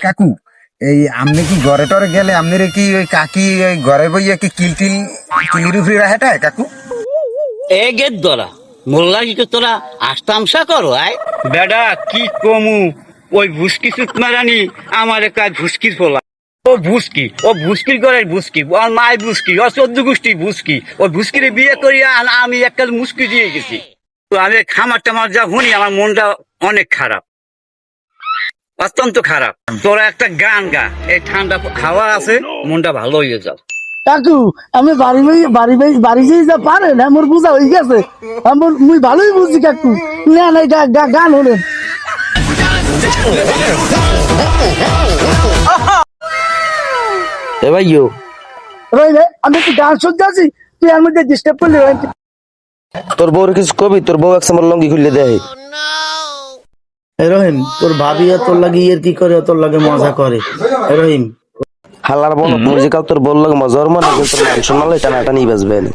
কাকু এই আপনি কি ঘরে টরে গেলে আপনার কি ওই কাকি ওই ঘরে বইয়া কি কিলির উপরে রাহেটায় কাকু? এ গেট ধরা মোল্লা কি তোরা আস্তামসা করো আয় বেডা কি কমু ওই ভুসকি সুত মারানি আমার কাজ ভুসকির ফোলা ও ভুসকির ঘরের ভুসকি আর মায়ের ভুসকি ও 14 গোষ্ঠী ভুসকি ওই ভুসকিরে বিয়ে করিয়া আমি একটা মুসকি দিয়ে গেছি। তো আমি খামার টামার যা শুনি আমার মনটা অনেক খারাপ, অত্যন্ত খারাপ। তোরা একটা গান গা, এই ঠান্ডা হাওয়া আছে, মনটা ভালো হয়ে যাও। কাকু আমি বাড়ি যেয়ে যা পারেন আমার বুঝা হয়ে গেছে, আমার মুই ভালোই বুঝছি কাকু। না না গান হলেন এ ভাইও আমি একটু গান শুনতে আছি, তুই এর মধ্যে ডিস্টার্ব করলি। তোর বউর কিছু কবি, তোর বউ এক সময় লঙ্গি খুললে দেয়। রহিম তোর ভাবি তোর লাগে ইয়ের কি করে, তোর লাগে মজা করে। রহিম হালার বল মিউজিক্যাল তোর বল লাগে মজার মনে, কিন্তু তোর মাংস নালে টানাটানি বাজবে না।